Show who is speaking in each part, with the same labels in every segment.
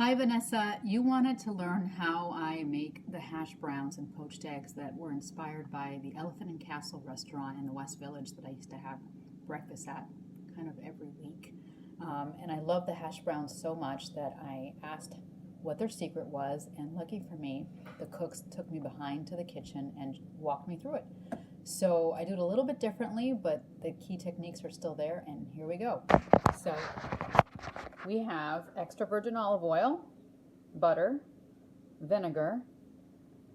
Speaker 1: Hi Vanessa, you wanted to learn how I make the hash browns and poached eggs that were inspired by the Elephant and Castle restaurant in the West Village that I used to have breakfast at kind of every week. And I love the hash browns so much that I asked what their secret was, and lucky for me, the cooks took me behind to the kitchen and walked me through it. So I do it a little bit differently, but the key techniques are still there, and here we go. So we have extra virgin olive oil, butter, vinegar,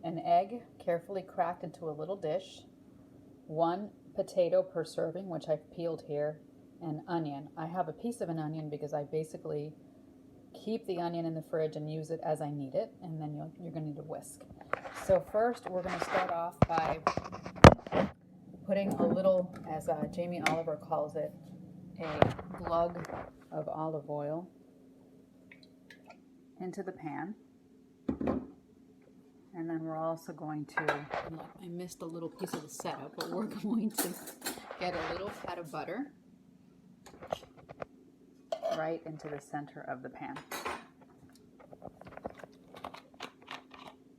Speaker 1: an egg carefully cracked into a little dish, one potato per serving, which I've peeled here, and onion. I have a piece of an onion because I basically keep the onion in the fridge and use it as I need it, and then you're going to need a whisk. So first we're going to start off by putting a little, as Jamie Oliver calls it, a glug of olive oil into the pan. And then we're also going to, I missed a little piece of the setup, but we're going to get a little pat of butter right into the center of the pan.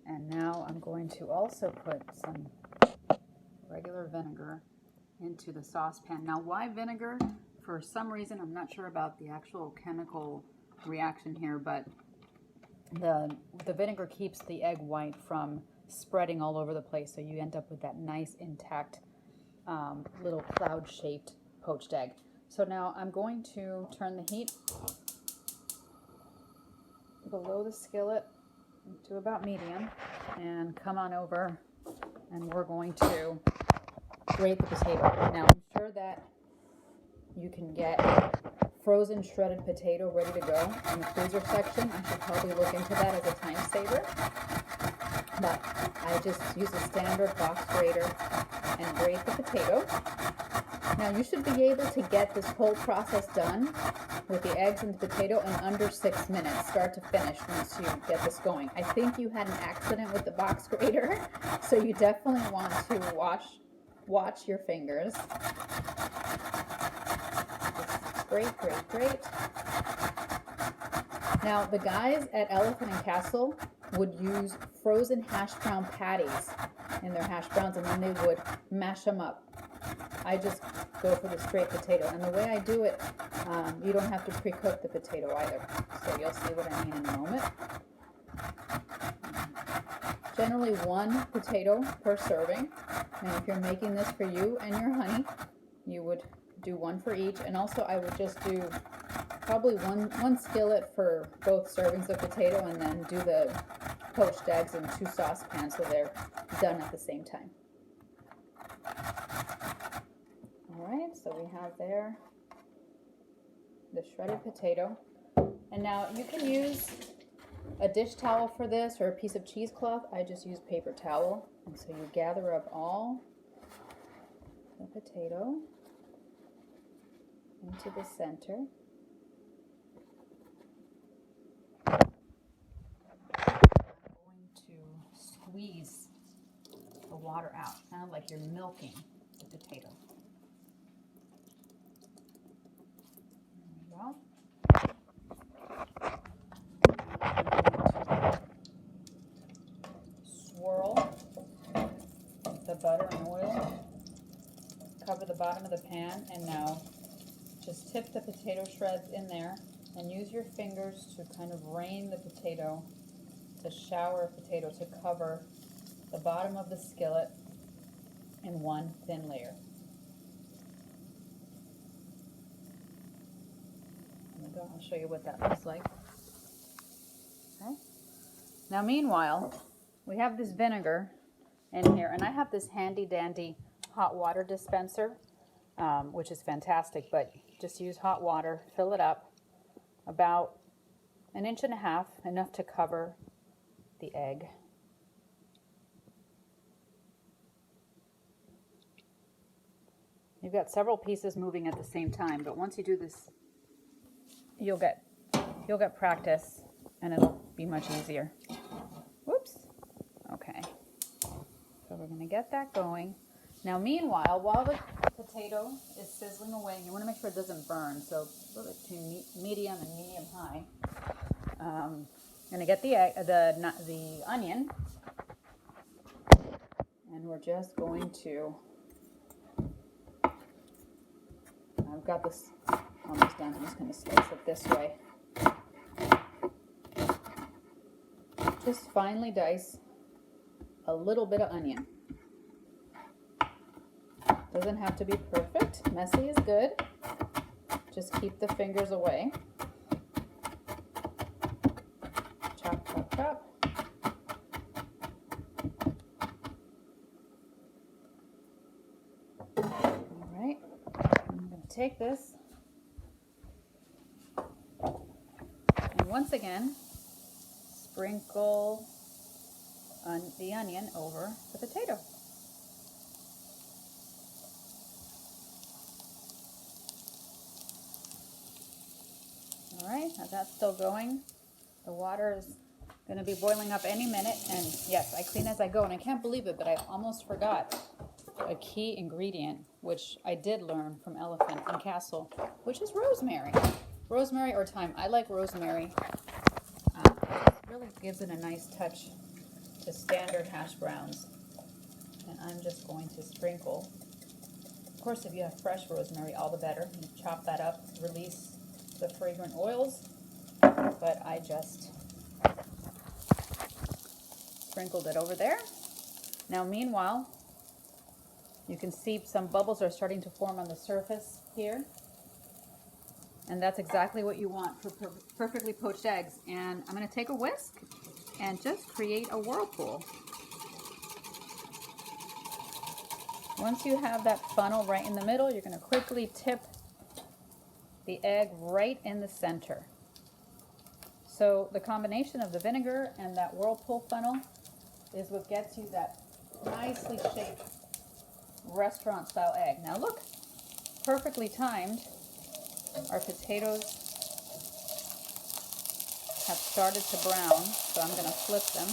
Speaker 1: And now I'm going to also put some regular vinegar into the saucepan. Now, why vinegar? For some reason, I'm not sure about the actual chemical reaction here, but the vinegar keeps the egg white from spreading all over the place, so you end up with that nice intact little cloud-shaped poached egg. So now I'm going to turn the heat below the skillet to about medium and come on over, and we're going to grate the potato. Now I'm sure that you can get frozen shredded potato ready to go in the freezer section. I should probably look into that as a time saver, but I just use a standard box grater and grate the potato. Now you should be able to get this whole process done with the eggs and the potato in under 6 minutes, start to finish, once you get this going. I think you had an accident with the box grater, so you definitely want to watch your fingers. Great, great, great. Now, the guys at Elephant and Castle would use frozen hash brown patties in their hash browns, and then they would mash them up. I just go for the straight potato, and the way I do it, you don't have to pre-cook the potato either. So you'll see what I mean in a moment. Generally 1 potato per serving. And if you're making this for you and your honey, you would do 1 for each. And also I would just do probably one skillet for both servings of potato, and then do the poached eggs in 2 saucepans so they're done at the same time. Alright, so we have there the shredded potato. And now you can use a dish towel for this, or a piece of cheesecloth. I just use paper towel. And so you gather up all the potato into the center. I'm going to squeeze the water out, kind of like you're milking the potato. There we go. Swirl the butter and oil, cover the bottom of the pan, and now just tip the potato shreds in there and use your fingers to kind of rain the potato, to shower potato, to cover the bottom of the skillet in one thin layer. There we go. I'll show you what that looks like. Okay. Now meanwhile, we have this vinegar in here, and I have this handy dandy hot water dispenser, which is fantastic, but just use hot water, fill it up about 1.5 inches, enough to cover the egg. You've got several pieces moving at the same time, but once you do this, you'll get practice, and it'll be much easier. Whoops. Okay. So we're going to get that going. Now meanwhile, while the potato is sizzling away, you want to make sure it doesn't burn, so a little bit between medium and medium high. I'm gonna get the onion, and we're just going to. I've got this almost done. I'm just gonna slice it this way. Just finely dice a little bit of onion. Doesn't have to be perfect. Messy is good. Just keep the fingers away. Chop, chop, chop. All right, I'm going to take this and once again sprinkle the onion over the potato. All right, now that's still going. The water is going to be boiling up any minute, and yes, I clean as I go, and I can't believe it, but I almost forgot a key ingredient, which I did learn from Elephant and Castle, which is rosemary. Rosemary or thyme. I like rosemary. It really gives it a nice touch to standard hash browns. And I'm just going to sprinkle. Of course, if you have fresh rosemary, all the better. You chop that up, release the fragrant oils, but I just sprinkled it over there. Now, meanwhile, you can see some bubbles are starting to form on the surface here. And that's exactly what you want for perfectly poached eggs. And I'm going to take a whisk and just create a whirlpool. Once you have that funnel right in the middle, you're going to quickly tip the egg right in the center. So the combination of the vinegar and that whirlpool funnel is what gets you that nicely shaped restaurant style egg. Now look, perfectly timed. Our potatoes have started to brown, so I'm going to flip them.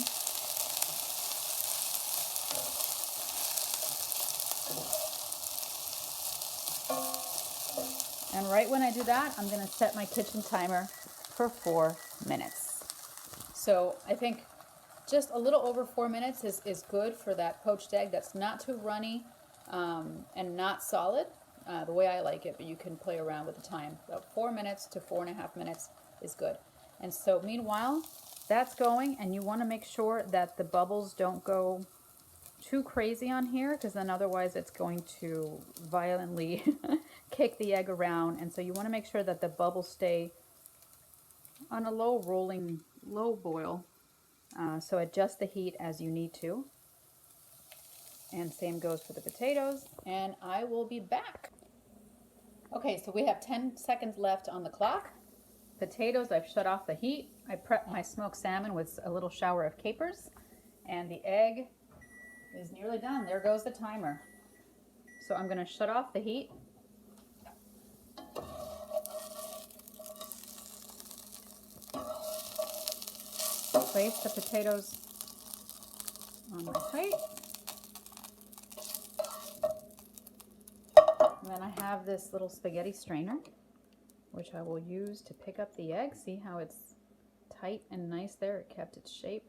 Speaker 1: And right when I do that, I'm going to set my kitchen timer for 4 minutes. So I think just a little over 4 minutes is good for that poached egg that's not too runny and not solid, the way I like it, but you can play around with the time. About 4 minutes to 4.5 minutes is good. And so meanwhile, that's going, and you want to make sure that the bubbles don't go too crazy on here, because then otherwise it's going to violently kick the egg around. And so you want to make sure that the bubbles stay on a low boil. So adjust the heat as you need to. And same goes for the potatoes. And I will be back. Okay, so we have 10 seconds left on the clock. Potatoes, I've shut off the heat. I prepped my smoked salmon with a little shower of capers. And the egg is nearly done. There goes the timer. So I'm going to shut off the heat. Place the potatoes on my plate. And then I have this little spaghetti strainer, which I will use to pick up the egg. See how it's tight and nice there? It kept its shape.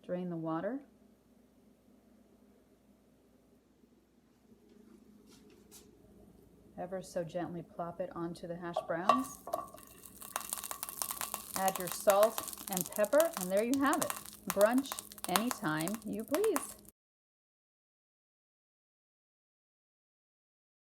Speaker 1: Drain the water. Ever so gently plop it onto the hash browns. Add your salt and pepper, and there you have it. Brunch anytime you please.